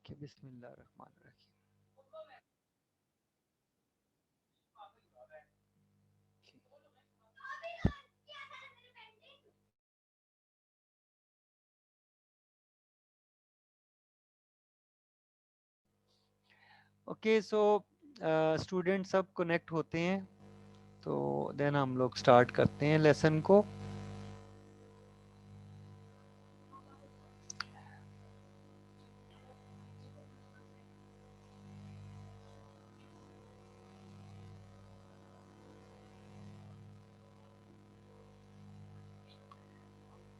Okay, Bismillahirrahmanirrahim. Okay so student सब connect होते हैं तो देन हम लोग स्टार्ट करते हैं लेसन को।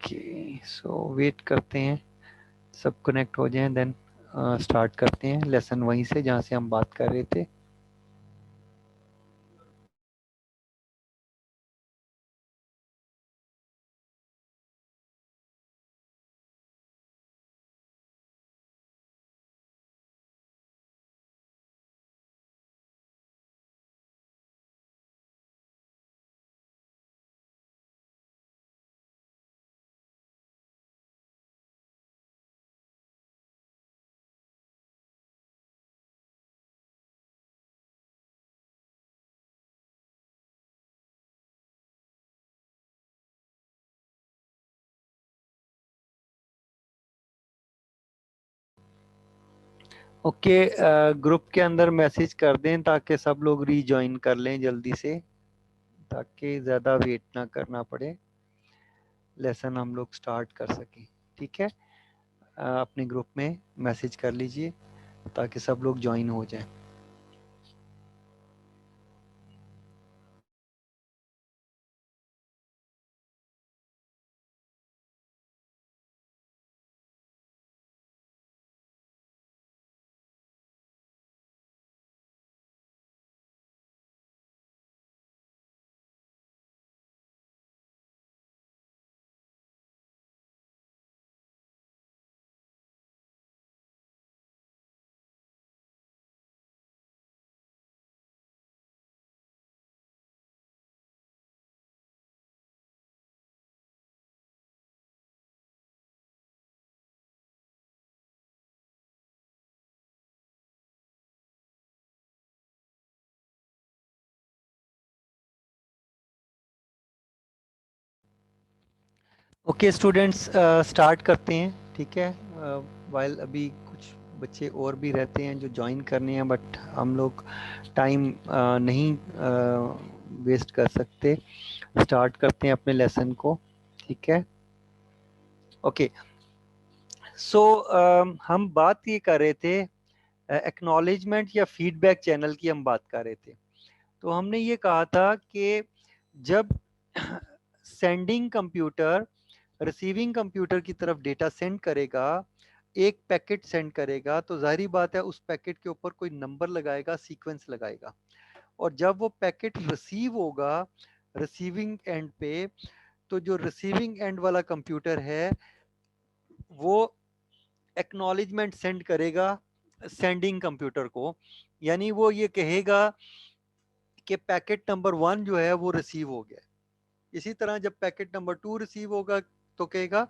ओके सो वेट करते हैं सब कनेक्ट हो जाएं देन स्टार्ट करते हैं लेसन वहीं से जहाँ से हम बात कर रहे थे। ओके ग्रुप के अंदर मैसेज कर दें ताकि सब लोग रीजॉइन कर लें जल्दी से, ताकि ज़्यादा वेट ना करना पड़े, लेसन हम लोग स्टार्ट कर सकें। ठीक है, अपने ग्रुप में मैसेज कर लीजिए ताकि सब लोग ज्वाइन हो जाएं। ओके स्टूडेंट्स स्टार्ट करते हैं। ठीक है, वाइल अभी कुछ बच्चे और भी रहते हैं जो ज्वाइन करने हैं, बट हम लोग टाइम नहीं वेस्ट कर सकते। स्टार्ट करते हैं अपने लेसन को। ठीक है, ओके सो हम बात ये कर रहे थे एक्नॉलेजमेंट या फीडबैक चैनल की हम बात कर रहे थे। तो हमने ये कहा था कि जब सेंडिंग कंप्यूटर रिसीविंग कंप्यूटर की तरफ डेटा सेंड करेगा, एक पैकेट सेंड करेगा, तो जाहिर बात है उस पैकेट के ऊपर कोई नंबर लगाएगा, सीक्वेंस लगाएगा। और जब वो पैकेट रिसीव होगा रिसीविंग एंड पे, तो जो रिसीविंग एंड वाला कंप्यूटर है वो एक्नॉलेजमेंट सेंड करेगा सेंडिंग कंप्यूटर को, यानी वो ये कहेगा कि पैकेट नंबर 1 जो है वो रिसीव हो गया। इसी तरह जब पैकेट नंबर 2 रिसीव होगा तो कहेगा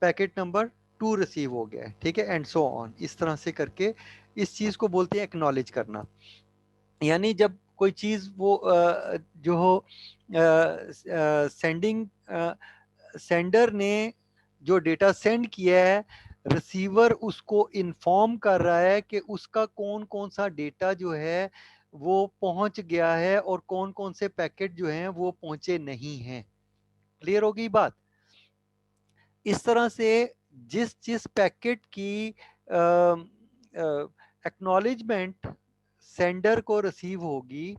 पैकेट नंबर 2 रिसीव हो गया है। ठीक है, एंड सो ऑन, इस तरह से करके इस चीज को बोलते हैं एक्नॉलेज करना। यानी जब कोई चीज वो जो हो सेंडिंग सेंडर ने जो डेटा सेंड किया है, रिसीवर उसको इन्फॉर्म कर रहा है कि उसका कौन कौन सा डेटा जो है वो पहुंच गया है और कौन कौन से पैकेट जो हैं वो पहुंचे नहीं हैं। क्लियर होगी बात? इस तरह से जिस जिस पैकेट की एक्नॉलेजमेंट सेंडर को रिसीव होगी,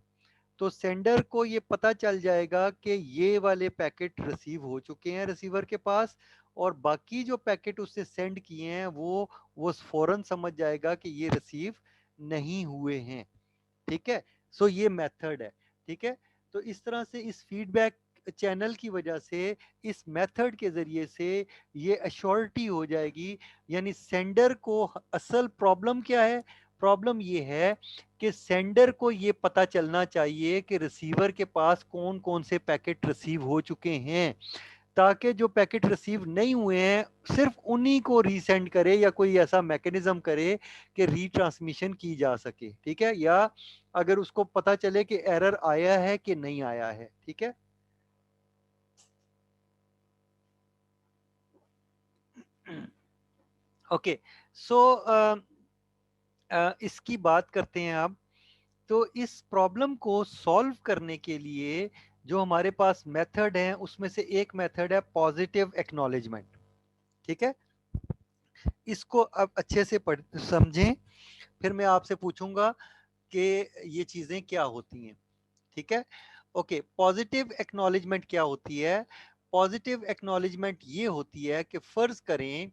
तो सेंडर को ये पता चल जाएगा कि ये वाले पैकेट रिसीव हो चुके हैं रिसीवर के पास, और बाकी जो पैकेट उससे सेंड किए हैं वो फौरन समझ जाएगा कि ये रिसीव नहीं हुए हैं। ठीक है, सो ये मेथड है। ठीक है, तो इस तरह से इस फीडबैक चैनल की वजह से, इस मेथड के ज़रिए से ये अश्योरिटी हो जाएगी। यानी सेंडर को असल प्रॉब्लम क्या है? प्रॉब्लम ये है कि सेंडर को ये पता चलना चाहिए कि रिसीवर के पास कौन कौन से पैकेट रिसीव हो चुके हैं। ताकि जो पैकेट रिसीव नहीं हुए हैं सिर्फ उन्हीं को रीसेंड करे, या कोई ऐसा मैकेनिज्म करे कि रीट्रांसमिशन की जा सके, ठीक है, या अगर उसको पता चले कि एरर आया है कि नहीं आया है, ठीक है। ओके, सो इसकी बात करते हैं अब। तो इस प्रॉब्लम को सॉल्व करने के लिए जो हमारे पास मेथड है उसमें से एक मेथड है पॉजिटिव एक्नॉलेजमेंट, ठीक है। इसको अब अच्छे से समझें, फिर मैं आपसे पूछूंगा कि ये चीजें क्या होती हैं, ठीक है। ओके, पॉजिटिव एक्नॉलेजमेंट क्या होती है? पॉजिटिव एक्नॉलेजमेंट ये होती है कि फर्ज करें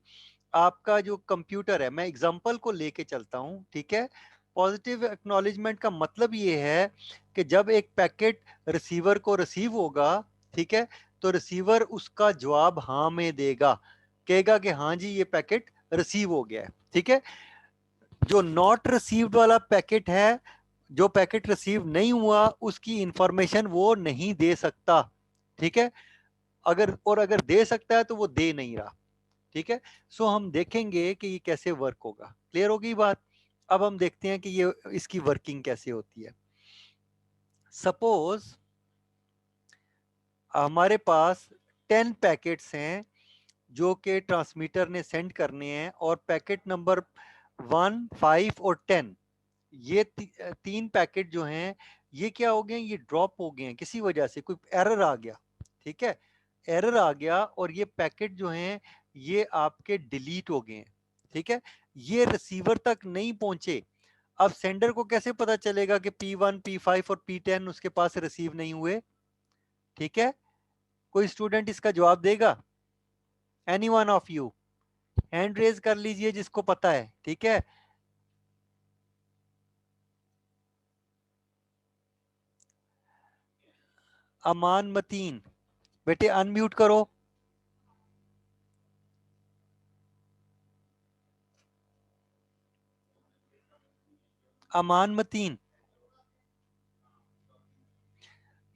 आपका जो कंप्यूटर है, मैं एग्जांपल को लेके चलता हूं, ठीक है। पॉजिटिव एक्नॉलेजमेंट का मतलब ये है कि जब एक पैकेट रिसीवर को रिसीव होगा, ठीक है, तो रिसीवर उसका जवाब हाँ में देगा, कहेगा कि हाँ जी ये पैकेट रिसीव हो गया है, ठीक है। जो नॉट रिसीव्ड वाला पैकेट है, जो पैकेट रिसीव नहीं हुआ, उसकी इंफॉर्मेशन वो नहीं दे सकता, ठीक है। अगर दे सकता है तो वो दे नहीं रहा, ठीक है। सो हम देखेंगे कि ये कैसे वर्क होगा। क्लियर होगी बात? अब हम देखते हैं कि ये इसकी वर्किंग कैसे होती है। सपोज हमारे पास 10 पैकेट्स हैं जो कि ट्रांसमीटर ने सेंड करने हैं, और पैकेट नंबर 1, 5 और 10, ये तीन पैकेट जो हैं ये क्या हो गए, ये ड्रॉप हो गए हैं किसी वजह से, कोई एरर आ गया, ठीक है। एरर आ गया और ये पैकेट जो हैं ये आपके डिलीट हो गए हैं, ठीक है। ये रिसीवर तक नहीं पहुंचे। अब सेंडर को कैसे पता चलेगा कि P1, P5 और P10 उसके पास रिसीव नहीं हुए, ठीक है। कोई स्टूडेंट इसका जवाब देगा? Any one of you hand raise कर लीजिए जिसको पता है, ठीक है। अमान मतीन, बेटे अनम्यूट करो। अमान मतीन,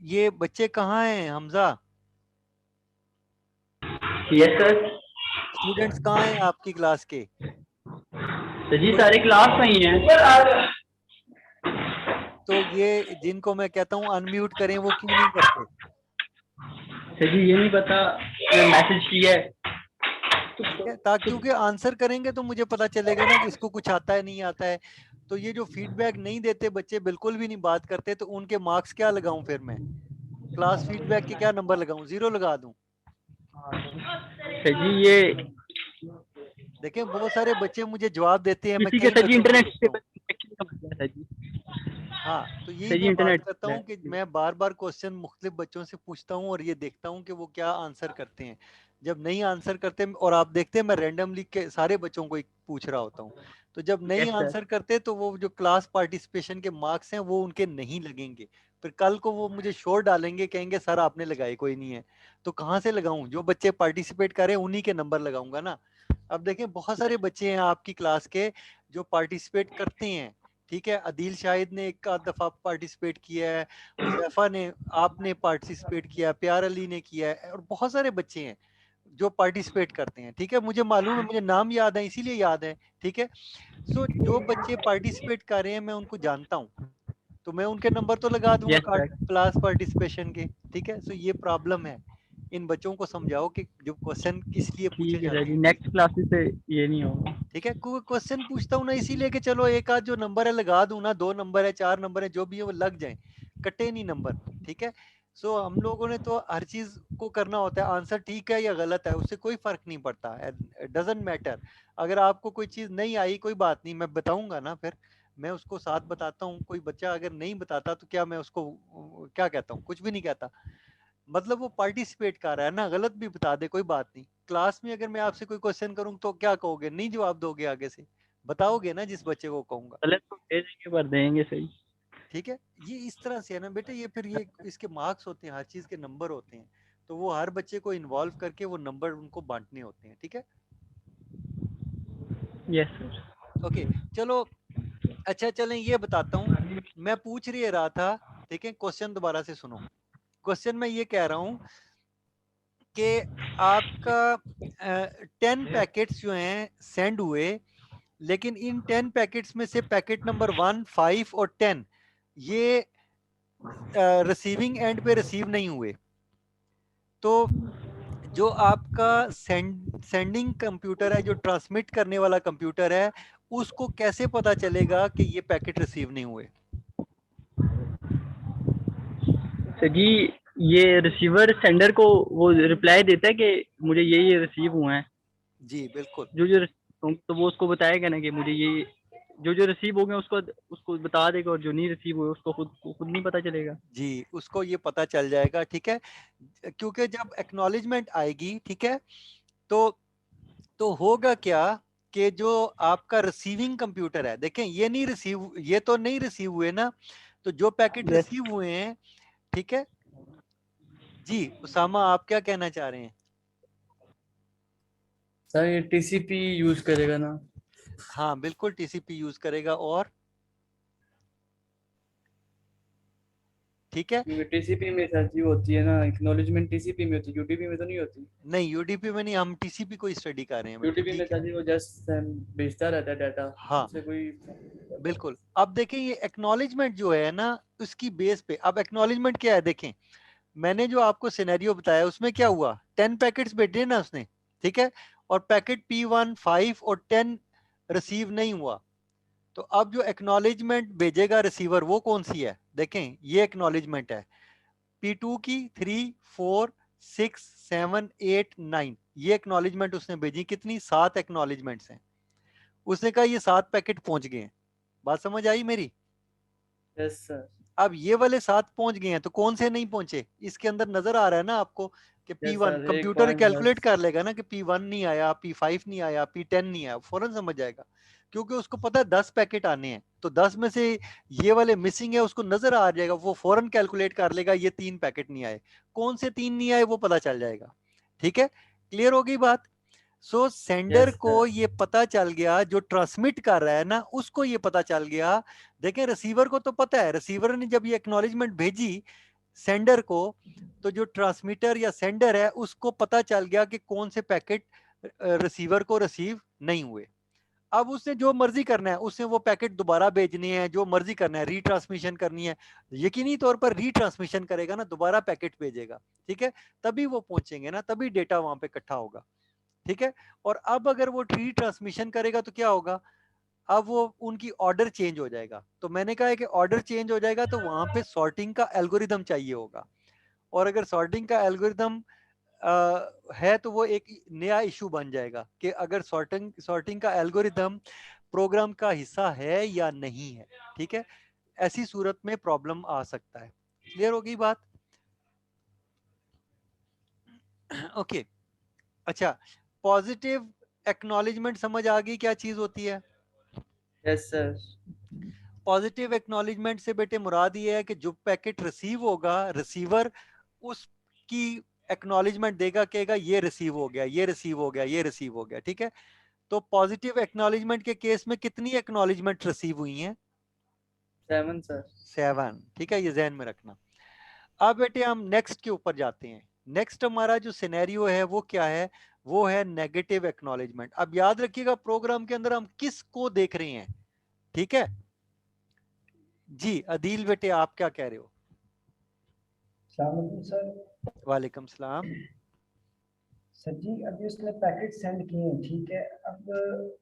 ये बच्चे कहाँ हैं? Hamza, yes sir. स्टूडेंट्स कहाँ हैं आपकी क्लास के? सर जी सारे क्लास में ही हैं। तो ये जिनको मैं कहता हूँ अनम्यूट करें वो क्यों नहीं करते? सर जी ये नहीं पता, मैसेज किया है। ठीक है, ताकि क्योंकि आंसर करेंगे तो मुझे पता चलेगा ना कि इसको कुछ आता है नहीं आता है। तो ये जो फीडबैक नहीं देते बच्चे, बिल्कुल भी नहीं बात करते, तो उनके मार्क्स क्या लगाऊं फिर मैं? क्लास फीडबैक के क्या नंबर लगाऊं? 0 लगा दूं? सर जी ये देखें बहुत सारे बच्चे मुझे जवाब देते हैं, मैं किसी के कई सर जी बच्चों को इंटरनेट देखता हूँ। स्टेबल कनेक्शन का मसला है सर जी। हाँ, तो यही सर जी मैं बात इंटरनेट करता हूँ कि मैं बार बार क्वेश्चन मुख्तलिफ बच्चों से पूछता हूँ और ये देखता हूँ कि वो क्या आंसर करते हैं। जब नहीं आंसर करते, और आप देखते हैं मैं रैंडमली के सारे बच्चों को पूछ रहा होता हूँ, तो जब नहीं यस सर। आंसर करते तो वो जो क्लास पार्टिसिपेशन के मार्क्स हैं वो उनके नहीं लगेंगे। फिर कल को वो मुझे शोर डालेंगे, कहेंगे सर आपने लगाए कोई नहीं है। तो कहाँ से लगाऊं? जो बच्चे पार्टिसिपेट करें उन्हीं के नंबर लगाऊंगा ना। अब देखें बहुत सारे बच्चे हैं आपकी क्लास के जो पार्टिसिपेट करते हैं, ठीक है। अदील शाहिद ने एक आध दफा पार्टिसिपेट किया है, हुजैफा ने, आपने पार्टिसिपेट किया है, प्यार अली ने किया है, और बहुत सारे बच्चे हैं जो पार्टिसिपेट करते हैं, ठीक है। मुझे मालूम है, मुझे नाम याद है इसीलिए याद है, ठीक है। सो जो बच्चे पार्टिसिपेट कर रहे हैं मैं उनको जानता हूँ, तो मैं उनके नंबर तो लगा दूंगा यस सर। क्लास पार्टिसिपेशन के, ठीक है। सो ये प्रॉब्लम है। इन बच्चों को समझाओ कि जो क्वेश्चन किस लिए पूछे ठीक है सर जाते जी, हैं, ठीक नेक्स्ट क्लासेस से ये नहीं होगा। ठीक है। कोई क्वेश्चन पूछता हूँ ना इसीलिए कि चलो एक आध जो नंबर है लगा दूं ना, 2 नंबर है, 4 नंबर है, जो भी है वो लग जाए, कटे नहीं नंबर, ठीक है। सो हम लोगों ने तो हर चीज को करना होता है, आंसर ठीक है या गलत है उससे कोई फर्क नहीं पड़ता, डजेंट मैटर। अगर आपको कोई चीज नहीं आई कोई बात नहीं, मैं बताऊंगा ना, फिर मैं उसको साथ बताता हूँ। कोई बच्चा अगर नहीं बताता तो क्या मैं उसको क्या कहता हूँ? कुछ भी नहीं कहता। मतलब वो पार्टिसिपेट कर रहा है ना, गलत भी बता दे कोई बात नहीं। क्लास में अगर मैं आपसे कोई क्वेश्चन करूं तो क्या कहोगे? नहीं जवाब दोगे, आगे से बताओगे ना जिस बच्चे को कहूंगा, गलत तो भेजेंगे पर देंगे सही। ठीक है। ये इस तरह से है ना बेटे, ये फिर ये इसके मार्क्स होते हैं, हर चीज के नंबर होते हैं, तो वो हर बच्चे को इन्वॉल्व करके वो नंबर उनको बांटने होते हैं, ठीक है। Yes sir. ओके, चलो। अच्छा चलें, ये बताता हूँ। मैं पूछ रहा था, ठीक है, क्वेश्चन दोबारा से सुनो। क्वेश्चन में ये कह रहा हूँ कि आपका 10 पैकेट्स जो हैं सेंड हुए, लेकिन इन 10 पैकेट्स में से पैकेट नंबर 1, 5 और 10 ये रिसीविंग एंड पे रिसीव नहीं हुए। तो जो आपका सेंडिंग कंप्यूटर है, जो ट्रांसमिट करने वाला कंप्यूटर है, उसको कैसे पता चलेगा कि ये पैकेट रिसीव नहीं हुए? सर जी ये रिसीवर सेंडर को वो रिप्लाई देता है कि मुझे ये रिसीव हुए हैं, जी बिल्कुल। जो तो वो उसको बताएगा ना कि मुझे ये जो रिसीव हो गए उसको उसको बता देगा, और जो नहीं रिसीव हुए उसको खुद नहीं पता चलेगा। जी, उसको ये पता चल जाएगा, ठीक है। क्योंकि जब एक्नॉलेजमेंट आएगी, ठीक है, तो होगा क्या कि जो आपका रिसीविंग कंप्यूटर है, देखें ये तो नहीं रिसीव हुए ना, तो जो पैकेट यस रिसीव हुए हैं, ठीक है। जी उसामा, आप क्या कहना चाह रहे हैं? सर ये टीसीपी यूज करेगा ना? हाँ बिल्कुल, टीसीपी यूज करेगा, और ठीक है। क्योंकि टीसीपी में सर जी होती है ना, एक्नॉलेजमेंट टीसीपी में होती है, यूडीपी में तो नहीं होती। नहीं, यूडीपी में नहीं, हम टीसीपी को स्टडी कर रहे हैं बेटे, यूडीपी में ठीक है। सर जी वो जस्ट भेजता रहता है डाटा, हाँ उससे कोई। बिल्कुल। अब देखें ये एक्नॉलेजमेंट जो है ना, उसकी बेस पे, अब एक्नॉलेजमेंट क्या है, देखें मैंने जो आपको सिनेरियो बताया उसमें क्या हुआ, 10 पैकेट्स भेजे ना उसने, ठीक है, और पैकेट P1, 5 और 10 रिसीव नहीं हुआ। तो अब जो एक्नॉलेजमेंट भेजेगा रिसीवर वो कौन सी है, देखें ये एक्नॉलेजमेंट है P2 की, 3, 4, 6, 7, 8, 9, ये एक्नॉलेजमेंट उसने भेजी। कितनी? 7 एक्नॉलेजमेंट्स हैं। उसने कहा ये 7 पैकेट पहुंच गए हैं। बात समझ आई मेरी? Yes sir. अब ये वाले 7 पहुंच गए हैं, तो कौन से नहीं पहुंचे? इसके अंदर नजर आ रहा है ना आपको कि यस P1, सर, एक कंप्यूटर पॉइंट कैलकुलेट यस। कर लेगा ना कि P1 नहीं आया, P5 नहीं आया, P10 नहीं आया, फौरन समझ जाएगा, क्योंकि उसको पता है 10 पैकेट आने हैं, तो 10 में से ये वाले मिसिंग है, उसको नजर आ जाएगा, वो फौरन कैलकुलेट कर लेगा ये 3 पैकेट नहीं आए, कौन से 3 नहीं आए वो पता चल जाएगा। ठीक है, क्लियर होगी बात? सो सेंडर यस को सर। ये पता चल गया, जो ट्रांसमिट कर रहा है ना उसको ये पता चल गया। देखें रिसीवर को तो पता है, रिसीवर ने जब ये एक्नॉलेजमेंट भेजी सेंडर को, तो जो ट्रांसमीटर या सेंडर है उसको पता चल गया कि कौन से पैकेट रिसीवर को रिसीव नहीं हुए। अब उसने जो मर्जी करना है, उसने वो पैकेट दोबारा भेजने हैं, जो मर्जी करना है, रीट्रांसमिशन करनी है, यकीनी तौर पर रीट्रांसमिशन करेगा ना, दोबारा पैकेट भेजेगा, ठीक है, तभी वो पहुंचेंगे ना, तभी डेटा वहां पे इकट्ठा होगा, ठीक है। और अब अगर वो रीट्रांसमिशन करेगा तो क्या होगा, अब वो उनकी ऑर्डर चेंज हो जाएगा। तो मैंने कहा है कि ऑर्डर चेंज हो जाएगा तो वहां पे सॉर्टिंग का एल्गोरिदम चाहिए होगा, और अगर सॉर्टिंग का एल्गोरिदम है तो वो एक नया इशू बन जाएगा कि अगर सॉर्टिंग सॉर्टिंग का एल्गोरिदम प्रोग्राम का हिस्सा है या नहीं है, ठीक है, ऐसी सूरत में प्रॉब्लम आ सकता है। क्लियर होगी बात? ओके। अच्छा, पॉजिटिव एक्नॉलेजमेंट समझ आ गई क्या चीज होती है? Yes sir. पॉजिटिव एक्नॉलेजमेंट से बेटे मुराद ये है कि जो पैकेट रिसीव होगा, रिसीवर उसकी एक्नॉलेजमेंट देगा, कहेगा ये रिसीव हो गया, ये रिसीव हो गया, ये रिसीव हो गया, ठीक है। तो पॉजिटिव एक्नॉलेजमेंट के केस में कितनी एक्नॉलेजमेंट रिसीव हुई हैं? 7 सर। 7, ठीक है, ये जहन में रखना। अब बेटे हम नेक्स्ट के ऊपर जाते हैं। नेक्स्ट हमारा जो सिनेरियो है वो क्या है? वो है नेगेटिव एक्नॉलेजमेंट। अब याद रखिएगा प्रोग्राम के अंदर हम किस को देख रहे हैं, ठीक है। जी अदील बेटे आप क्या कह रहे हो? सलाम सर। वालेकुम सलाम। सर जी अभी उसने पैकेट सेंड किए हैं, ठीक है। अब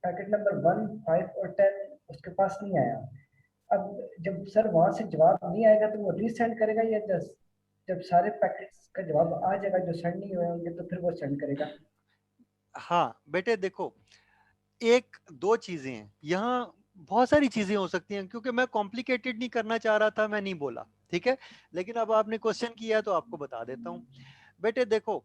पैकेट नंबर 1, 5 और 10 उसके पास नहीं आया। अब जब सर वहां से जवाब नहीं आएगा तो वो रीसेंड करेगा, या जस्ट जब सारे पैकेट्स का जवाब आ जाएगा जो सेंड नहीं हुए होंगे तो फिर वो सेंड करेगा? हाँ बेटे देखो, एक दो चीजें हैं यहाँ, बहुत सारी चीजें हो सकती हैं, क्योंकि मैं कॉम्प्लिकेटेड नहीं करना चाह रहा था, मैं नहीं बोला, ठीक है। लेकिन अब आपने क्वेश्चन किया है तो आपको बता देता हूँ। बेटे देखो,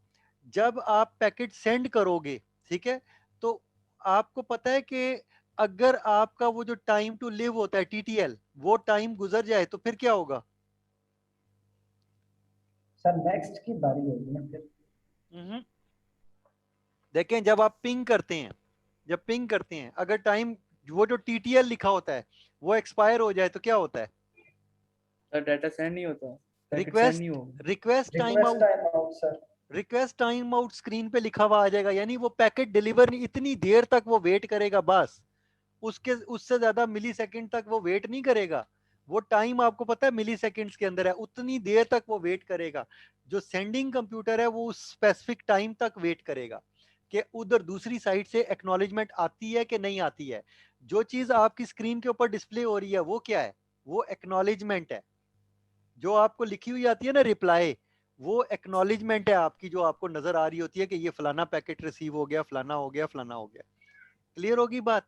जब आप पैकेट सेंड करोगे, ठीक है, तो आपको पता है कि अगर आपका वो जो टाइम टू लिव होता है TTL, वो टाइम गुजर जाए तो फिर क्या होगा? सर नेक्स्ट की बारी होगी ना फिर। देखें जब आप पिंग करते हैं, जब पिंग करते हैं, अगर टाइम, वो जो TTL लिखा होता है वो एक्सपायर हो जाए तो क्या होता है? सर डाटा सेंड नहीं होता, पैकेट सेंड रिक्वेस्ट, नहीं होगा। Request time request out, time out sir. Request time out screen पे लिखा हुआ आ जाएगा, यानी वो पैकेट डिलीवर इतनी देर तक वो वेट करेगा, बस उसके उससे ज्यादा मिली सेकेंड तक वो वेट नहीं करेगा। वो टाइम आपको पता है मिली सेकेंड्स के अंदर है, उतनी देर तक वो वेट करेगा। जो सेंडिंग कंप्यूटर है वो उस स्पेसिफिक टाइम तक वेट करेगा कि उधर दूसरी साइड से एक्नॉलेजमेंट आती है कि नहीं आती है। जो चीज आपकी स्क्रीन के ऊपर डिस्प्ले हो रही है वो क्या है, वो एक्नॉलेजमेंट है। जो आपको लिखी हुई आती है ना रिप्लाई, वो एक्नॉलेजमेंट है आपकी, जो आपको नजर आ रही होती है कि ये फलाना पैकेट रिसीव हो गया, फलाना हो गया, फलाना हो गया। क्लियर होगी बात?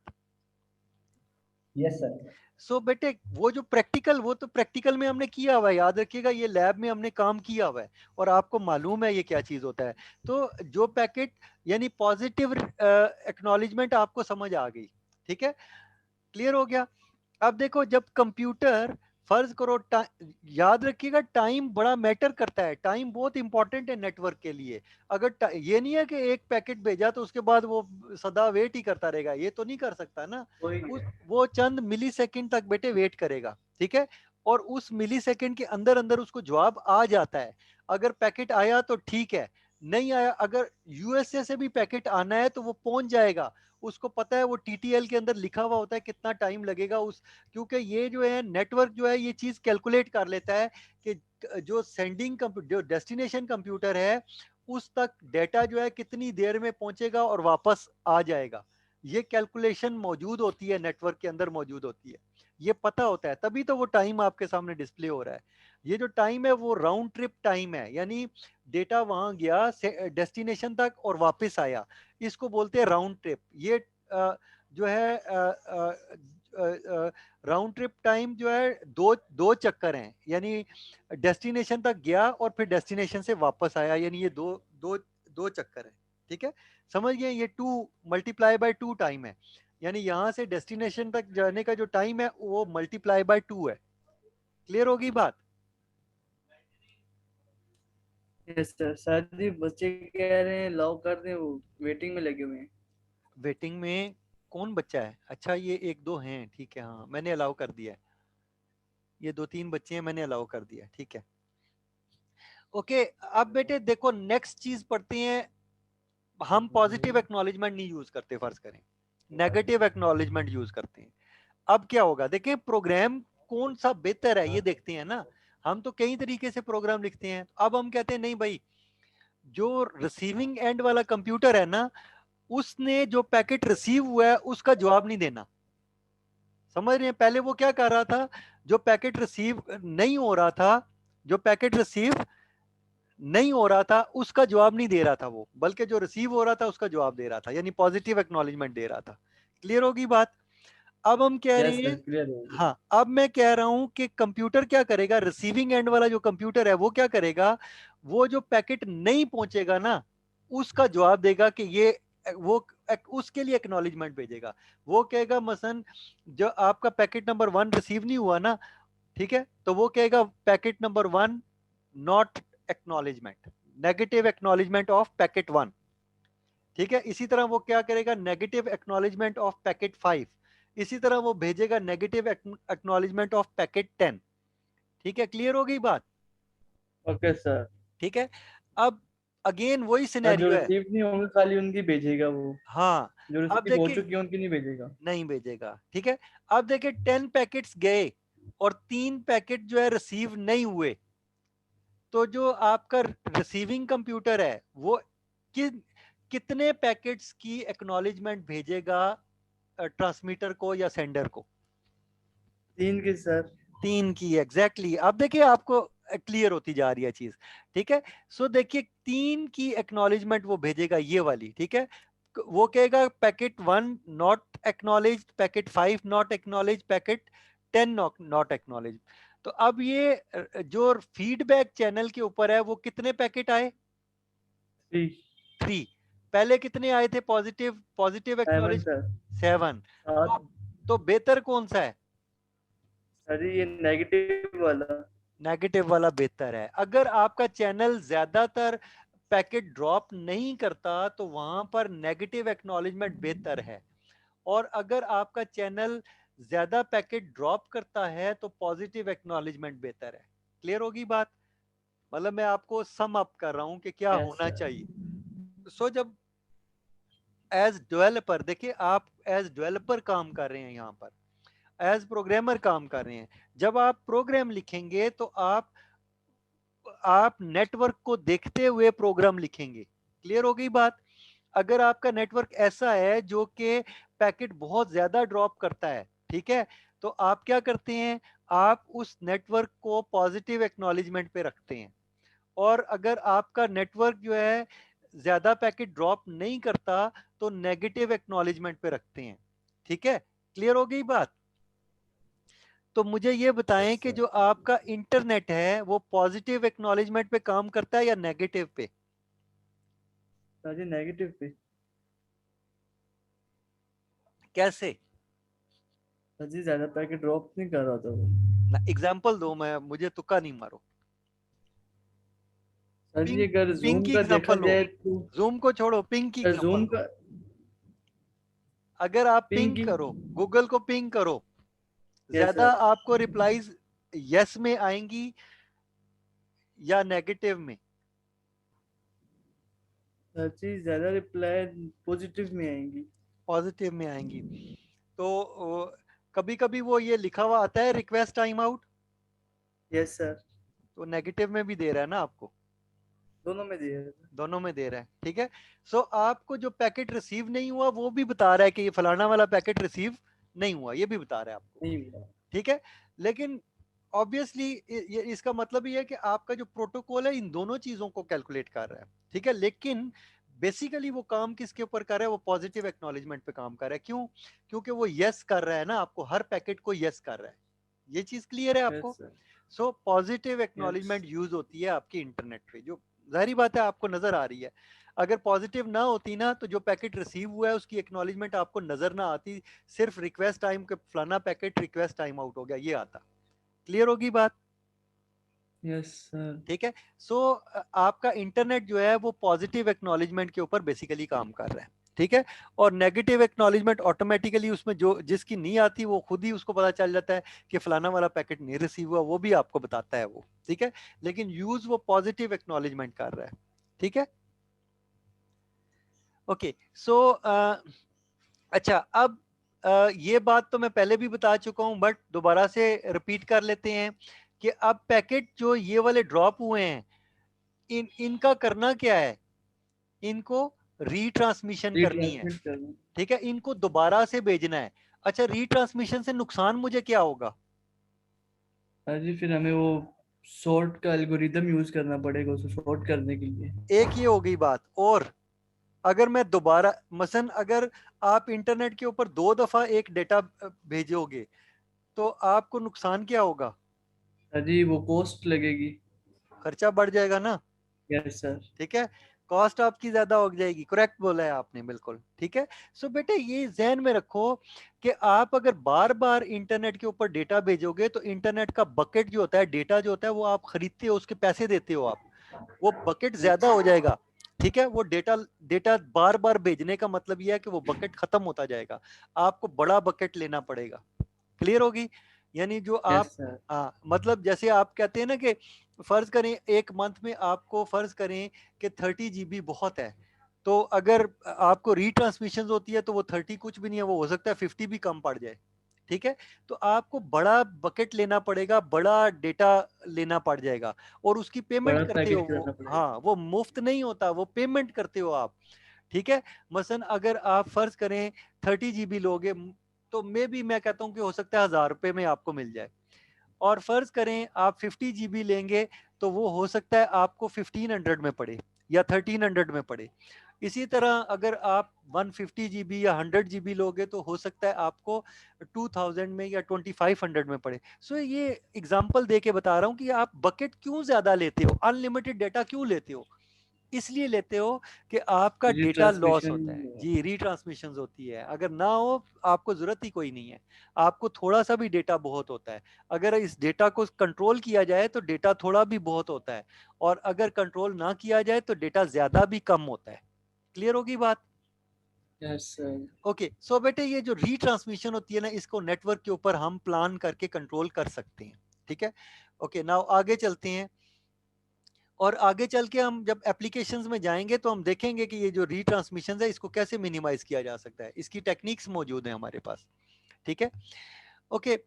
Yes sir. सो बेटे वो जो प्रैक्टिकल, वो तो प्रैक्टिकल में हमने किया हुआ है, याद रखिएगा, ये लैब में हमने काम किया हुआ है और आपको मालूम है ये क्या चीज होता है। तो जो पैकेट यानी पॉजिटिव एक्नॉलेजमेंट आपको समझ आ गई, ठीक है, क्लियर हो गया। अब देखो जब कंप्यूटर, फर्ज करो याद रखिएगा टाइम बड़ा मैटर करता है, टाइम बहुत इंपॉर्टेंट है नेटवर्क के लिए। अगर ये नहीं है कि एक पैकेट भेजा तो उसके बाद वो सदा वेट ही करता रहेगा, ये तो नहीं कर सकता ना। वही वो चंद मिली सेकेंड तक बेटे वेट करेगा, ठीक है। और उस मिली सेकेंड के अंदर अंदर उसको जवाब आ जाता है। अगर पैकेट आया तो ठीक है, नहीं आया, अगर यूएसए से भी पैकेट आना है तो वो पहुंच जाएगा। उसको पता है, वो टीटीएल के अंदर लिखा हुआ होता है कितना टाइम लगेगा उस, क्योंकि ये जो है नेटवर्क जो है ये चीज कैलकुलेट कर लेता है कि जो सेंडिंग जो डेस्टिनेशन कंप्यूटर है उस तक डेटा जो है कितनी देर में पहुंचेगा और वापस आ जाएगा। ये कैलकुलेशन मौजूद होती है, नेटवर्क के अंदर मौजूद होती है, ये पता होता है, तभी तो वो टाइम आपके सामने डिस्प्ले हो रहा है। ये जो टाइम है वो राउंड ट्रिप टाइम है, यानी डेटा वहां गया डेस्टिनेशन तक और वापस आया, इसको बोलते हैं राउंड ट्रिप। ये जो है राउंड ट्रिप टाइम जो है दो दो चक्कर हैं, यानी डेस्टिनेशन तक गया और फिर डेस्टिनेशन से वापस आया, यानी ये दो दो दो चक्कर है, ठीक है। समझ गए, ये 2 × 2 टाइम है, यानी यहां से डेस्टिनेशन तक जाने का जो टाइम है वो ×2 है। क्लियर होगी बात? Yes sir. शादी बच्चे कह रहे हैं लॉक कर दें, वो वेटिंग में लगे हुए हैं। वेटिंग में कौन बच्चा है? अच्छा ये एक दो हैं, ठीक है, हाँ मैंने अलाउ कर दिया है, ये 2-3 बच्चे हैं, मैंने अलाउ कर दिया, ठीक है। ओके, अब बेटे देखो नेक्स्ट चीज पढ़ते हैं। हम पॉजिटिव एक्नॉलेजमेंट नहीं यूज करते, फर्ज करें नेगेटिव एक्नॉलेजमेंट यूज करते हैं। अब क्या होगा, देखें प्रोग्राम कौन सा बेहतर है ये देखते हैं ना। हम तो कई तरीके से प्रोग्राम लिखते हैं, अब हम कहते हैं नहीं भाई, जो रिसीविंग एंड वाला कंप्यूटर है ना, उसने जो पैकेट रिसीव हुआ है उसका जवाब नहीं देना। समझ रहे हैं, पहले वो क्या कर रहा था, जो पैकेट रिसीव नहीं हो रहा था, जो पैकेट रिसीव नहीं हो रहा था उसका जवाब नहीं दे रहा था वो, बल्कि जो रिसीव हो रहा था उसका जवाब दे रहा था, यानी पॉजिटिव एक्नॉलेजमेंट दे रहा था। क्लियर होगी बात? अब हम कह रहे यस हैं, सर, क्लियर हो गया। हाँ अब मैं कह रहा हूं कि कंप्यूटर क्या करेगा, रिसीविंग एंड वाला जो कंप्यूटर है वो क्या करेगा, वो जो पैकेट नहीं पहुंचेगा ना उसका जवाब देगा कि ये वो उसके लिए एक्नॉलेजमेंट भेजेगा। वो कहेगा मसलन जो आपका पैकेट नंबर 1 रिसीव नहीं हुआ ना, ठीक है, तो वो कहेगा packet number 1 not acknowledgement, negative acknowledgement of packet 1, ठीक है। इसी तरह वो क्या करेगा, नेगेटिव एक्नॉलेजमेंट ऑफ पैकेट 5, इसी तरह वो भेजेगा नेगेटिव एक्नॉलेजमेंट ऑफ पैकेट 10, ठीक है। क्लियर हो गई बात? Okay sir. ठीक है। अब अगेन वही सर जो सिनेरियो है, रिसीव नहीं होंगे खाली उनकी भेजेगा वो, हाँ जो अब रिसीव हो देखिए चुकी है उनकी नहीं भेजेगा। नहीं भेजेगा, ठीक है। अब देखिए 10 पैकेट्स गए और 3 पैकेट जो है रिसीव नहीं हुए, तो जो आपका रिसीविंग कंप्यूटर है वो कि, कितने पैकेट्स की एक्नॉलेजमेंट भेजेगा ट्रांसमीटर को या सेंडर को? 3 की सर। 3 की, एग्जैक्टली अब देखिए आपको क्लियर होती जा रही है चीज, ठीक है। सो देखिए 3 की एक्नॉलेजमेंट वो भेजेगा ये वाली, ठीक है। वो कहेगा packet 1 not acknowledge, packet 5 not acknowledge, packet 10 not acknowledge. तो अब ये जो फीडबैक चैनल के ऊपर है वो कितने पैकेट आए? 3। 3। पहले कितने आए थे पॉजिटिव, पॉजिटिव 7 एक्नॉलेज? सर। 7। 7। तो बेहतर कौन सा है? सर ये नेगेटिव वाला। नेगेटिव वाला बेहतर है। अगर आपका चैनल ज्यादातर पैकेट ड्रॉप नहीं करता तो वहां पर नेगेटिव एक्नॉलेजमेंट बेहतर है, और अगर आपका चैनल ज्यादा पैकेट ड्रॉप करता है तो पॉजिटिव एक्नॉलेजमेंट बेहतर है। क्लियर होगी बात? मतलब मैं आपको सम अप कर रहा हूं कि क्या Yes, होना sir. चाहिए। सो जब एज डेवलपर, देखिए आप एज डेवलपर काम कर रहे हैं, यहाँ पर एज प्रोग्रामर काम कर रहे हैं। जब आप प्रोग्राम लिखेंगे तो आप नेटवर्क को देखते हुए प्रोग्राम लिखेंगे। क्लियर हो गई बात? अगर आपका नेटवर्क ऐसा है जो कि पैकेट बहुत ज्यादा ड्रॉप करता है, ठीक है, तो आप क्या करते हैं, आप उस नेटवर्क को पॉजिटिव एक्नॉलेजमेंट पे रखते हैं। और अगर आपका नेटवर्क जो है ज्यादा पैकेट ड्रॉप नहीं करता तो नेगेटिव एक्नॉलेजमेंट पे रखते हैं। ठीक है, क्लियर हो गई बात? तो मुझे ये बताएं Yes, कि sir. जो आपका इंटरनेट है वो पॉजिटिव एक्नॉलेजमेंट पे काम करता है या नेगेटिव पे? सर जी नेगेटिव पे। कैसे? सर जी ज्यादा पैकेट ड्रॉप नहीं कर रहा था वो। ना एग्जांपल दो, मैं मुझे तुक्का नहीं मारो। सर जी पिंग, अगर पिंग जूम की का देखा एग्जांपल लो। जाए तो जूम को छोड़ो, पिंग की एग्जांपल जूम लो। का अगर आप पिंग पिंग की। करो, गूगल को पिंग करो, यस ज्यादा सर। आपको रिप्लाईज यस में आएंगी या नेगेटिव में? सर जी ज्यादा रिप्लाई पॉजिटिव में आएंगी। पॉजिटिव में आएंगी। तो कभी कभी वो ये लिखा हुआ आता है request time out, yes sir. तो नेगेटिव में भी दे रहा है ना आपको? दोनों में दिया है। दोनों में दे रहा है। ठीक है, सो आपको जो पैकेट रिसीव नहीं हुआ वो भी बता रहा है कि ये फलाना वाला पैकेट रिसीव नहीं हुआ, ये भी बता रहा है आपको। नहीं हुआ। ठीक है, लेकिन ऑब्वियसली ये इसका मतलब ये है कि आपका जो प्रोटोकॉल है इन दोनों चीजों को कैलकुलेट कर रहा है। ठीक है, लेकिन बेसिकली वो काम किसके ऊपर कर रहा है? वो पॉजिटिव एक्नॉलेजमेंट पे काम कर रहा है। क्यों? क्योंकि वो यस कर रहा है ना, आपको हर पैकेट को यस कर रहा है। ये चीज क्लियर है यस आपको? Sir. So positive yes. Acknowledgement use होती है आपकी इंटरनेट पे, जो जाहिर बात है आपको नजर आ रही है। अगर पॉजिटिव ना होती ना तो जो पैकेट रिसीव हुआ है उसकी एक्नॉलेजमेंट आपको नजर ना आती, सिर्फ रिक्वेस्ट टाइम के फलाना पैकेट रिक्वेस्ट टाइम आउट हो गया ये आता। क्लियर होगी बात? Yes sir. ठीक है, सो आपका इंटरनेट जो है वो पॉजिटिव एक्नॉलेजमेंट के ऊपर बेसिकली काम कर रहा है। ठीक है, और नेगेटिव एक्नॉलेजमेंट ऑटोमेटिकली उसमें जो जिसकी नहीं आती वो खुद ही उसको पता चल जाता है कि फलाना वाला पैकेट नहीं रिसीव हुआ, वो भी आपको बताता है वो। ठीक है, लेकिन यूज वो पॉजिटिव एक्नॉलेजमेंट कर रहा है। ठीक है, ओके, सो अच्छा, अब ये बात तो मैं पहले भी बता चुका हूं बट दोबारा से रिपीट कर लेते हैं कि अब पैकेट जो ये वाले ड्रॉप हुए हैं इनका करना क्या है? इनको रीट्रांसमिशन करनी है। रिट्रांसमिट करना। ठीक है, इनको दोबारा से भेजना है। अच्छा, रीट्रांसमिशन से नुकसान मुझे क्या होगा? सर जी फिर हमें वो सॉर्ट का एल्गोरिदम यूज करना पड़ेगा उसे सॉर्ट करने के लिए। एक ये हो गई बात। और अगर मैं दोबारा मसलन अगर आप इंटरनेट के ऊपर 2 दफा एक डेटा भेजोगे तो आपको नुकसान क्या होगा? सर जी वो कॉस्ट लगेगी। खर्चा बढ़ जाएगा ना। Yes sir. ठीक है, कॉस्ट आपकी ज्यादा हो जाएगी। करेक्ट बोला है आपने, बिल्कुल ठीक है। सो बेटे ये जहन में रखो कि आप अगर बार बार इंटरनेट के ऊपर डेटा भेजोगे तो इंटरनेट का बकेट जो होता है, डेटा जो होता है वो आप खरीदते हो, उसके पैसे देते हो आप, वो बकेट ज्यादा हो जाएगा। ठीक है, वो डेटा डेटा बार बार भेजने का मतलब यह है कि वो बकेट खत्म होता जाएगा, आपको बड़ा बकेट लेना पड़ेगा। क्लियर होगी? यानी जो यस आप, सर। हाँ मतलब जैसे आप कहते हैं ना कि फर्ज करें एक मंथ में आपको फर्ज करें कि 30 GB बहुत है, तो अगर आपको रीट्रांसमिशन होती है तो वो 30 कुछ भी नहीं है, वो हो सकता है 50 भी कम पड़ जाए। ठीक है, तो आपको बड़ा बकेट लेना पड़ेगा, बड़ा डेटा लेना पड़ जाएगा और उसकी पेमेंट बड़ा करते हो पैकेज वो। करना पड़ेगा। हाँ, वो मुफ्त नहीं होता, वो पेमेंट करते हो आप। ठीक है, मसलन अगर आप फर्ज करें 30 GB लोगे तो मे भी मैं कहता हूँ कि हो सकता है 1000 रुपये में आपको मिल जाए। और फर्ज करें आप 50 GB लेंगे तो वो हो सकता है आपको 1500 में पड़े या 1300 में पड़े। इसी तरह अगर आप 150 GB या 100 GB लोगे तो हो सकता है आपको 2000 में या 2500 में पड़े। सो ये एग्जांपल दे के बता रहा हूँ कि आप बकेट क्यों ज्यादा लेते हो, अनलिमिटेड डेटा क्यों लेते हो? इसलिए लेते हो कि आपका जी डेटा लॉस ट्रांसमिशन। होता है जी, रीट्रांसमिशन होती है। अगर ना हो आपको जरूरत ही कोई नहीं है, आपको थोड़ा सा भी डेटा बहुत होता है। अगर इस डेटा को कंट्रोल किया जाए तो डेटा थोड़ा भी बहुत होता है, और अगर कंट्रोल ना किया जाए तो डेटा ज्यादा भी कम होता है। क्लियर होगी बात? Yes sir. ओके, सो बेटे ये जो रीट्रांसमिशन होती है ना, इसको नेटवर्क के ऊपर हम प्लान करके कंट्रोल कर सकते हैं। ठीक है, ओके, नाउ आगे चलते हैं। और आगे चल के हम जब एप्लीकेशंस में जाएंगे तो हम देखेंगे कि ये जो रीट्रांसमिशन है इसको कैसे मिनिमाइज किया जा सकता है, इसकी टेक्निक्स मौजूद हैं हमारे पास, ठीक है। ओके,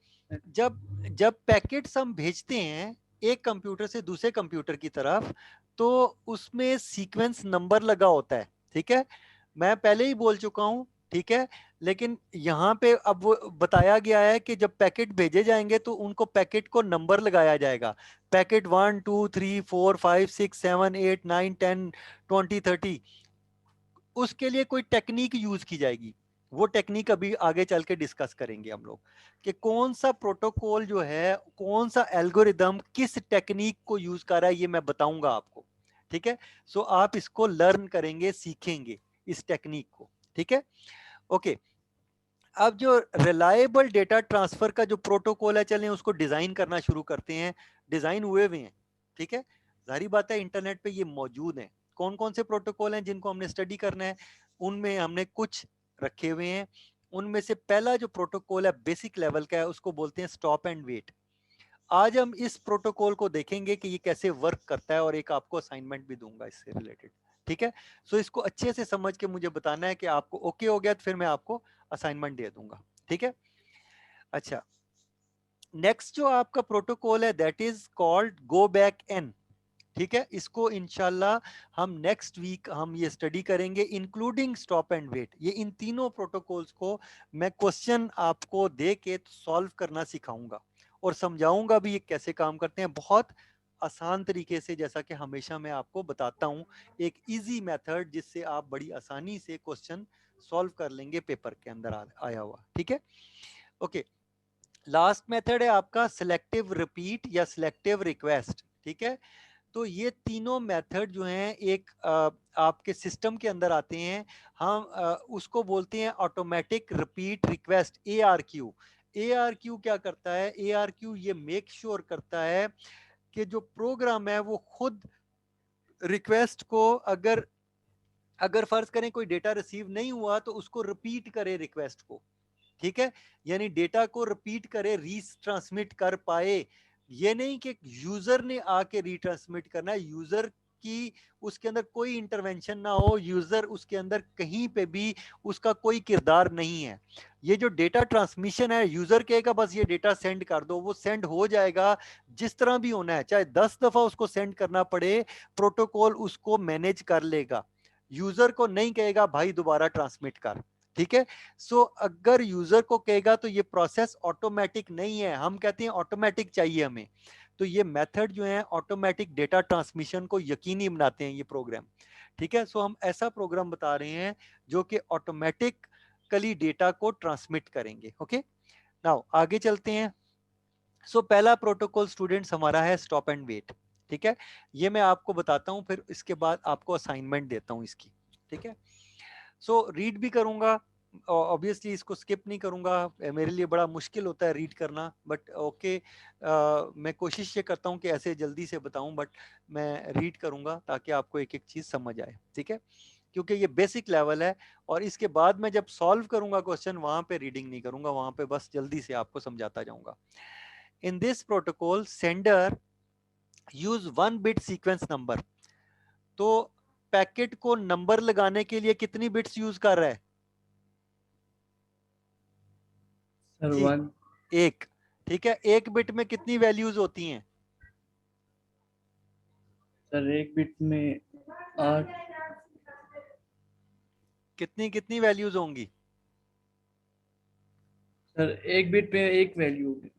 जब जब पैकेट्स हम भेजते हैं एक कंप्यूटर से दूसरे कंप्यूटर की तरफ, तो उसमें सीक्वेंस नंबर लगा होता है, ठीक है। मैं पहले ही बोल चुका हूं, ठीक है, लेकिन यहाँ पे अब वो बताया गया है कि जब पैकेट भेजे जाएंगे तो उनको पैकेट को नंबर लगाया जाएगा। पैकेट 1 2 3 4 5 6 7 8 9 10 20 30, उसके लिए कोई टेक्निक यूज की जाएगी। वो टेक्निक अभी आगे चल के डिस्कस करेंगे हम लोग कि कौन सा प्रोटोकॉल जो है, कौन सा एल्गोरिदम किस टेक्निक को यूज कर रहा है, ये मैं बताऊंगा आपको, ठीक है। सो आप इसको लर्न करेंगे, सीखेंगे इस टेक्निक को, ठीक है। ओके, अब जो रिलायबल डेटा ट्रांसफर का जो प्रोटोकॉल है, चलें उसको डिजाइन करना शुरू करते हैं। डिजाइन हुए हुए हैं, ठीक है, जाहिर बात है इंटरनेट पे ये मौजूद हैं। कौन कौन से प्रोटोकॉल हैं जिनको हमने स्टडी करना है, उनमें हमने कुछ रखे हुए हैं। उनमें से पहला जो प्रोटोकॉल है बेसिक लेवल का है, उसको बोलते हैं स्टॉप एंड वेट। आज हम इस प्रोटोकॉल को देखेंगे कि ये कैसे वर्क करता है, और एक आपको असाइनमेंट भी दूंगा इससे रिलेटेड, ठीक है। सो इसको अच्छे से समझ के मुझे बताना है कि आपको ओके हो गया, तो फिर मैं आपको असाइनमेंट दे दूंगा, ठीक है। अच्छा, नेक्स्ट जो आपका प्रोटोकॉल है that is called go back N, ठीक है। इसको इंशाल्लाह हम नेक्स्ट वीक हम ये स्टडी करेंगे, इंक्लूडिंग स्टॉप एंड वेट। ये इन तीनों प्रोटोकॉल्स को मैं क्वेश्चन आपको दे के सॉल्व करना सिखाऊंगा और समझाऊंगा भी ये कैसे काम करते हैं, बहुत आसान तरीके से, जैसा कि हमेशा मैं आपको बताता हूं, एक इजी मेथड जिससे आप बड़ी आसानी से क्वेश्चन सॉल्व कर लेंगे पेपर के अंदर आया हुआ, ठीक है। ओके, लास्ट मेथड है आपका सिलेक्टिव रिपीट या सिलेक्टिव रिक्वेस्ट, ठीक है। तो ये तीनों मेथड जो हैं एक आपके सिस्टम के अंदर आते हैं। हम उसको बोलते हैं automatic repeat request, ARQ। ARQ क्या करता है, ARQ ये मेक श्योर करता है कि जो प्रोग्राम है वो खुद रिक्वेस्ट को, अगर अगर फर्ज करें कोई डेटा रिसीव नहीं हुआ तो उसको रिपीट करे रिक्वेस्ट को, ठीक है। यानी डेटा को रिपीट करे, रीट्रांसमिट कर पाए। ये नहीं कि यूजर ने आके रीट्रांसमिट करना है, यूजर की उसके अंदर कोई इंटरवेंशन ना हो, यूजर उसके अंदर कहीं पे भी उसका कोई किरदार नहीं है। ये जो डेटा ट्रांसमिशन है, यूजर कहेगा बस ये डेटा सेंड कर दो, वो सेंड हो जाएगा जिस तरह भी होना है, चाहे 10 दफा उसको सेंड करना पड़े, प्रोटोकॉल उसको मैनेज कर लेगा। यूजर को नहीं कहेगा भाई दोबारा ट्रांसमिट कर, ठीक है। सो अगर यूजर को कहेगा तो ये प्रोसेस ऑटोमेटिक नहीं है, हम कहते हैं ऑटोमेटिक चाहिए हमें। तो ये मेथड जो है ऑटोमेटिक डेटा ट्रांसमिशन को यकीनी बनाते हैं ये प्रोग्राम, ठीक है। सो हम ऐसा प्रोग्राम बता रहे हैं जो कि ऑटोमेटिकली डेटा को ट्रांसमिट करेंगे। ओके, नाउ आगे चलते हैं। सो पहला प्रोटोकॉल स्टूडेंट्स हमारा है स्टॉप एंड वेट, ठीक है। ये मैं आपको बताता हूँ, फिर इसके बाद आपको असाइनमेंट देता हूँ इसकी, ठीक है। सो रीड भी करूंगा, ऑब्वियसली इसको स्किप नहीं करूंगा, मेरे लिए बड़ा मुश्किल होता है रीड करना, बट ओके, मैं कोशिश ये करता हूँ कि ऐसे जल्दी से बताऊं, बट मैं रीड करूंगा ताकि आपको एक एक चीज समझ आए, ठीक है। क्योंकि ये बेसिक लेवल है, और इसके बाद मैं जब सॉल्व करूंगा क्वेश्चन, वहां पे रीडिंग नहीं करूंगा, वहां पे बस जल्दी से आपको समझाता जाऊंगा। In this protocol sender use 1 bit sequence number. तो पैकेट को नंबर लगाने के लिए कितनी बिट्स यूज कर रहा है सर जी? 1। एक, ठीक है। एक बिट में कितनी वैल्यूज होती हैं? सर एक बिट में 8। कितनी कितनी वैल्यूज होंगी? सर एक बिट में एक वैल्यू होगी।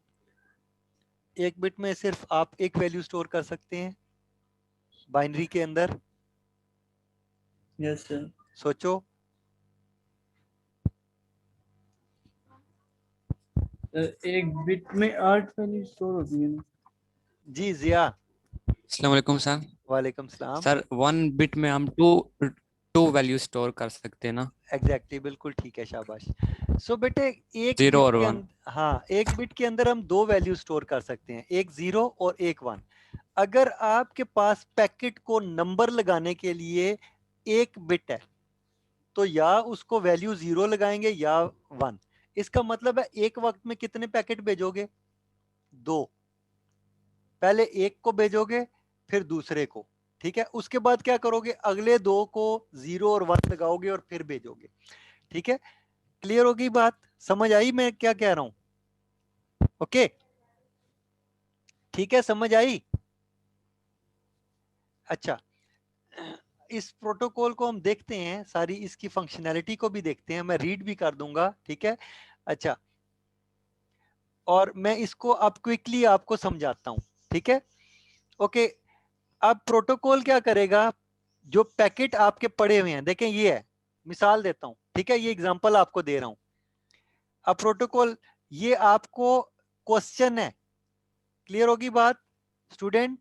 एक बिट में सिर्फ आप एक वैल्यू स्टोर कर सकते हैं बाइनरी के अंदर। Yes sir. सोचो। सर एक बिट में 8 वैल्यू स्टोर होती है ना। जी जिया। अस्सलाम वालेकुम सर। वालेकुम सलाम। सर 1 बिट में हम टू वैल्यू स्टोर कर सकते हैं ना? एग्जैक्टली, बिल्कुल ठीक है, शाबाश। सो बेटे एक 0 बिट और के 1। अंदर, हाँ, एक बिट के अंदर हम दो वैल्यू स्टोर कर सकते हैं, एक 0 और एक 1। अगर आपके पास पैकेट को नंबर लगाने के लिए एक बिट है, तो या उसको वैल्यू 0 लगाएंगे या 1। इसका मतलब है एक वक्त में कितने पैकेट भेजोगे? 2। पहले एक को भेजोगे फिर दूसरे को, ठीक है। उसके बाद क्या करोगे, अगले दो को 0 और 1 लगाओगे और फिर भेजोगे। ठीक है, क्लियर होगी बात, समझ आई मैं क्या कह रहा हूं? ओके, ठीक है, समझ आई। अच्छा, इस प्रोटोकॉल को हम देखते हैं, सारी इसकी फंक्शनैलिटी को भी देखते हैं, मैं रीड भी कर दूंगा। ठीक है, अच्छा, और मैं इसको अब क्विकली आपको समझाता हूं। ठीक है, ओके। अब प्रोटोकॉल क्या करेगा, जो पैकेट आपके पड़े हुए हैं, देखें ये है, मिसाल देता हूं, ठीक है, ये एग्जांपल आपको दे रहा हूं। अब प्रोटोकॉल, ये आपको क्वेश्चन है, क्लियर होगी बात स्टूडेंट?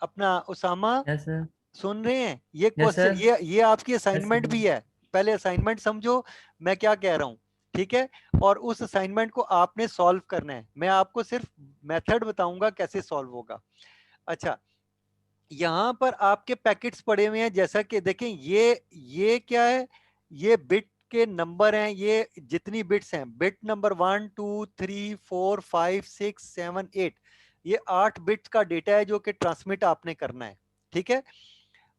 अपना उसामा यस सर। सुन रहे हैं? ये यस क्वेश्चन, सर। ये आपकी असाइनमेंट सर। भी है, पहले असाइनमेंट समझो मैं क्या कह रहा हूं। ठीक है, और उस असाइनमेंट को आपने सॉल्व करना है, मैं आपको सिर्फ मेथड बताऊंगा कैसे सॉल्व होगा। अच्छा, यहां पर आपके पैकेट्स पड़े हुए हैं, जैसा कि देखें ये क्या है, ये बिट के नंबर हैं, ये जितनी बिट्स हैं, बिट नंबर 1 2 3 4 5 6 7 8, ये 8 बिट्स का डेटा है जो कि ट्रांसमिट आपने करना है। ठीक है,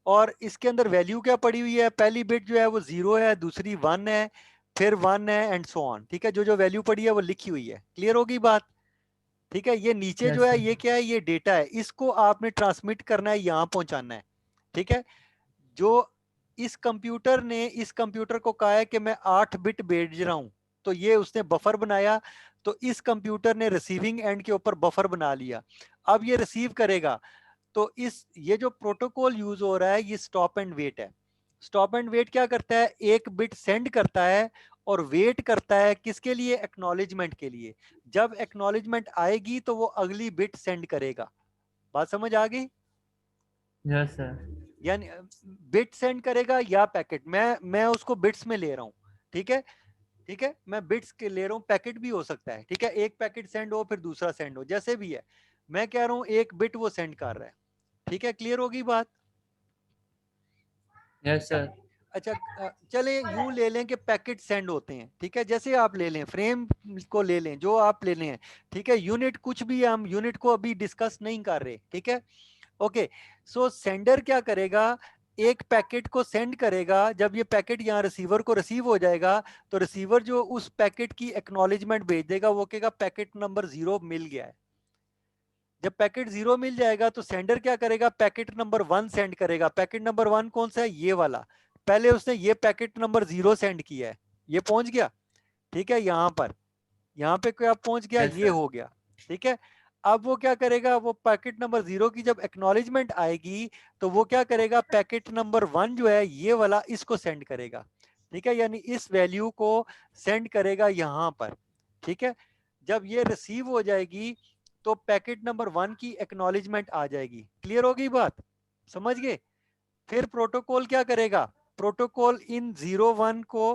और इसके अंदर वैल्यू क्या पड़ी हुई है, पहली बिट जो है वो 0 है, दूसरी 1 है, फिर 1 है एंड सो ऑन। ठीक है, जो जो वैल्यू पड़ी है वो लिखी हुई है, क्लियर होगी बात? ठीक है, ये नीचे जो यस है सर। ये क्या है, ये डेटा है, इसको आपने ट्रांसमिट करना है, यहां पहुंचाना है। ठीक है, जो इस कंप्यूटर ने इस कंप्यूटर को कहा है कि मैं 8 बिट भेज रहा हूं, तो ये उसने बफर बनाया, तो इस कंप्यूटर ने रिसीविंग एंड के ऊपर बफर बना लिया। अब ये रिसीव करेगा, तो ये जो प्रोटोकॉल यूज हो रहा है ये स्टॉप एंड वेट है। स्टॉप एंड वेट क्या करता है, एक बिट सेंड करता है और वेट करता है किसके लिए, एक्नॉलेजमेंट के लिए। जब एक्नॉलेजमेंट आएगी तो वो अगली बिट सेंड करेगा। बात समझ आ गई? Yes sir. यानी बिट सेंड करेगा या पैकेट, मैं उसको बिट्स में ले रहा हूं। ठीक है, ठीक है, मैं बिट्स के ले रहा हूं, पैकेट भी हो सकता है। ठीक है, एक पैकेट सेंड हो फिर दूसरा सेंड हो, जैसे भी है, मैं कह रहा हूं एक बिट वो सेंड कर रहा है। ठीक है, क्लियर होगी बात? Yes sir. अच्छा, चले यूं ले लें कि पैकेट सेंड होते हैं। ठीक है, जैसे आप ले लें, फ्रेम को ले लें, जो आप ले लें। ठीक है, यूनिट कुछ भी, हम यूनिट को अभी डिस्कस नहीं कर रहे। ठीक है, ओके। सो सेंडर क्या करेगा, एक पैकेट को सेंड करेगा, जब ये पैकेट यहाँ रिसीवर को रिसीव हो जाएगा, तो रिसीवर जो उस पैकेट की एक्नॉलेजमेंट भेज देगा, वो कहेगा पैकेट नंबर 0 मिल गया है। जब पैकेट 0 मिल जाएगा तो सेंडर क्या करेगा, पैकेट नंबर 1 सेंड करेगा। पैकेट नंबर 1 कौन सा है, ये वाला, पहले उसने ये पैकेट नंबर 0 सेंड किया है, ये पहुंच गया। ठीक है, यहाँ पे क्या पहुंच गया, यस ये सर। हो गया। ठीक है, अब वो क्या करेगा, वो पैकेट नंबर 0 की जब एक्नॉलेजमेंट आएगी तो वो क्या करेगा, पैकेट नंबर 1 जो है ये वाला, इसको सेंड करेगा। ठीक है, यानी इस वैल्यू को सेंड करेगा यहां पर। ठीक है, जब ये रिसीव हो जाएगी तो पैकेट नंबर 1 की एक्नॉलेजमेंट आ जाएगी। क्लियर होगी बात, समझ गए? फिर प्रोटोकॉल क्या करेगा, प्रोटोकॉल इन 0 1 को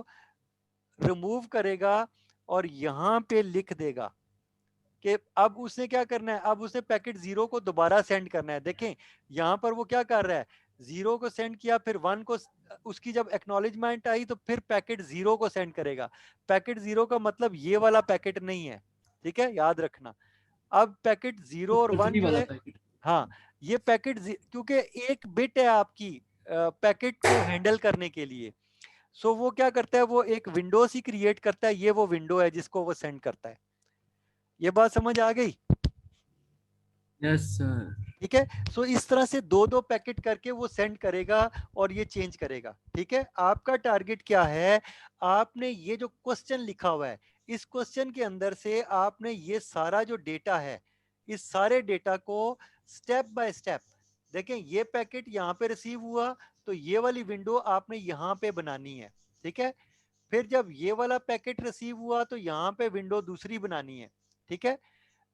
रिमूव करेगा और यहां पे लिख देगा कि अब उसने क्या करना है, अब उसने पैकेट 0 को दोबारा सेंड करना है। देखें यहां पर वो क्या कर रहा है, 0 को सेंड किया, फिर 1 को, उसकी जब एक्नॉलेजमेंट आई तो फिर पैकेट 0 को सेंड करेगा। पैकेट 0 का मतलब ये वाला पैकेट नहीं है। ठीक है, याद रखना। अब पैकेट 0 और 1 जो है, हाँ, ये पैकेट क्योंकि एक बिट है आपकी पैकेट को हैंडल करने के लिए, सो वो क्या करता है, वो एक विंडो सी क्रिएट करता है, ये वो विंडो है जिसको वो सेंड करता है। ये बात समझ आ गई? Yes sir. ठीक है, सो इस तरह से दो दो पैकेट करके वो सेंड करेगा और ये चेंज करेगा। ठीक है, आपका टारगेट क्या है, आपने ये जो क्वेश्चन लिखा हुआ है, इस क्वेश्चन के अंदर से आपने ये सारा जो डेटा है, इस सारे डेटा को स्टेप बाय स्टेप, देखें ये पैकेट यहाँ पे रिसीव हुआ तो ये वाली विंडो आपने यहाँ पे बनानी है। ठीक है, फिर जब ये वाला पैकेट रिसीव हुआ तो यहाँ पे विंडो दूसरी बनानी है। ठीक है,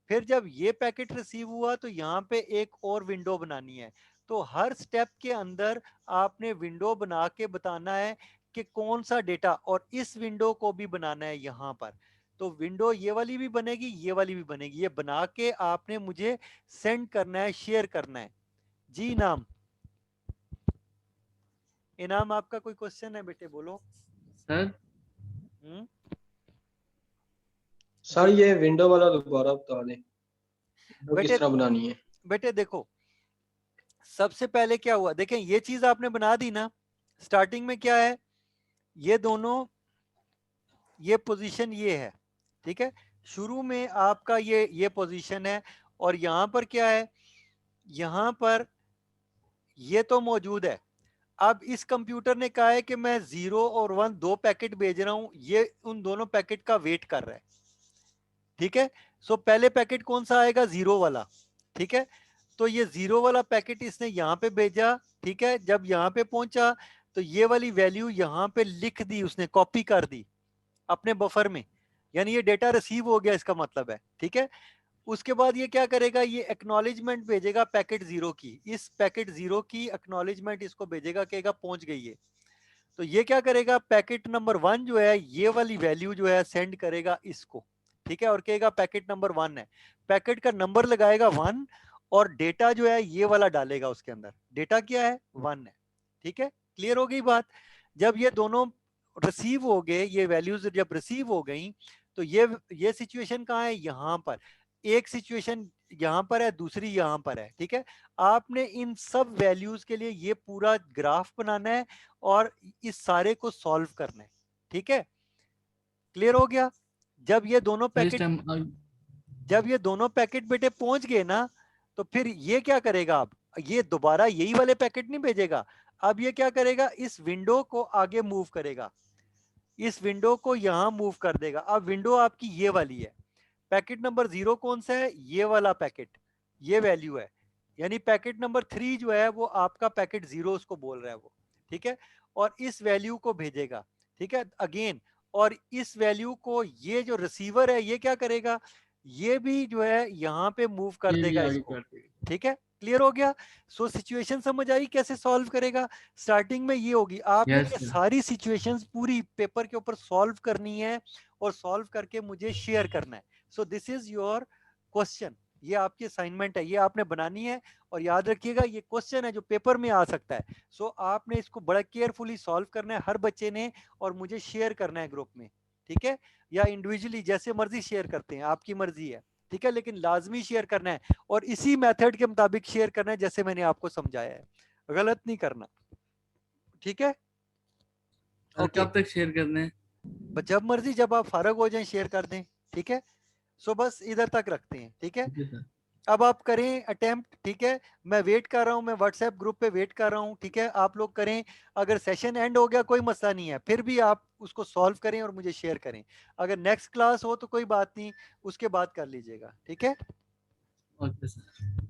फिर जब ये पैकेट रिसीव हुआ तो यहाँ पे एक और विंडो बनानी है। तो हर स्टेप के अंदर आपने विंडो बना के बताना है कि कौन सा डेटा, और इस विंडो को भी बनाना है यहाँ पर। तो विंडो ये वाली भी बनेगी, ये वाली भी बनेगी, ये बना के आपने मुझे सेंड करना है, शेयर करना है। जी इनाम, इनाम आपका कोई क्वेश्चन है बेटे, बोलो। सर सर ये विंडो वाला दोबारा बता दें, विंडो किस बेटे तरह बनानी है। बेटे देखो, सबसे पहले क्या हुआ, देखें ये चीज आपने बना दी ना, स्टार्टिंग में क्या है, ये दोनों, ये पोजीशन ये है, ठीक है, शुरू में आपका ये पोजीशन है, और यहां पर क्या है, यहां पर ये तो मौजूद है। अब इस कंप्यूटर ने कहा है कि मैं 0 और 1 दो पैकेट भेज रहा हूं, ये उन दोनों पैकेट का वेट कर रहा है, ठीक है। सो पहले पैकेट कौन सा आएगा, 0 वाला, ठीक है। तो ये 0 वाला पैकेट इसने यहां पे भेजा, ठीक है। जब यहां पे पहुंचा तो ये वाली वैल्यू यहां पे लिख दी उसने, कॉपी कर दी अपने बफर में, यानी ये डेटा रिसीव हो गया, इसका मतलब है, ठीक है। उसके बाद ये क्या करेगा, ये एक्नॉलेजमेंट भेजेगा पैकेट 0 की, इस पैकेट 0 की एक्नॉलेजमेंट इसको भेजेगा, कहेगा पहुंच गई है। तो ये क्या करेगा, पैकेट नंबर 1 जो है, ये वाली वैल्यू जो है सेंड करेगा इसको, ठीक है, और कहेगा पैकेट नंबर 1 है, पैकेट का नंबर लगाएगा 1, और डेटा जो है ये वाला डालेगा उसके अंदर, डेटा क्या है, 1 है, ठीक है। क्लियर हो गई बात। जब ये दोनों रिसीव हो गए, ये वैल्यूज जब रिसीव हो गई, तो ये सिचुएशन कहाँ है, यहाँ पर, एक सिचुएशन यहाँ पर है, दूसरी यहाँ पर है, ठीक है। आपने इन सब वैल्यूज के लिए ये पूरा ग्राफ बनाना है और इस सारे को सॉल्व करना है, ठीक है। क्लियर हो गया। जब ये दोनों सर इस पैकेट, टाइम जब ये दोनों पैकेट बेटे पहुंच गए ना, तो फिर ये क्या करेगा, अब ये दोबारा यही वाले पैकेट नहीं भेजेगा, अब ये क्या करेगा, इस विंडो को आगे मूव करेगा, इस विंडो को यहां मूव कर देगा। अब विंडो आपकी ये वाली है, पैकेट नंबर 0 कौन सा है, ये वाला पैकेट, ये वैल्यू है, यानी पैकेट नंबर 3 जो है वो आपका पैकेट 0 उसको बोल रहा है वो, ठीक है, और इस वैल्यू को भेजेगा, ठीक है, अगेन, और इस वैल्यू को ये जो रिसीवर है ये क्या करेगा, ये भी जो है यहाँ पे मूव कर ये भी देगा आगे इसको, कर देगा। ठीक है। क्लियर हो गया। सो सिचुएशन समझ आई कैसे सॉल्व करेगा। स्टार्टिंग में ये होगी, आपने यस ये सर। सारी सिचुएशंस पूरी पेपर के ऊपर सॉल्व करनी है और सॉल्व करके मुझे शेयर करना है। So this is your question, ये आपकी असाइनमेंट है, ये आपने बनानी है, और याद रखिएगा ये क्वेश्चन है जो पेपर में आ सकता है। सो आपने इसको बड़ा केयरफुली सॉल्व करना है हर बच्चे ने, और मुझे शेयर करना है ग्रुप में, ठीक है, या इंडिविजुअली जैसे मर्जी शेयर करते हैं, आपकी मर्जी है, ठीक है, लेकिन लाजमी शेयर करना है, और इसी मेथड के मुताबिक शेयर करना है जैसे मैंने आपको समझाया है, गलत नहीं करना, ठीक है। और ओके, कब तक शेयर करने हैं? जब मर्जी, जब आप फारग हो जाएं शेयर कर दें, ठीक है। सो बस इधर तक रखते हैं, ठीक है। ठीक है सर। अब आप करें अटेम्प्ट, ठीक है, मैं वेट कर रहा हूं, मैं व्हाट्सएप ग्रुप पे वेट कर रहा हूं, ठीक है, आप लोग करें। अगर सेशन एंड हो गया कोई मसला नहीं है, फिर भी आप उसको सॉल्व करें और मुझे शेयर करें। अगर नेक्स्ट क्लास हो तो कोई बात नहीं, उसके बाद कर लीजिएगा, ठीक है। Okay sir.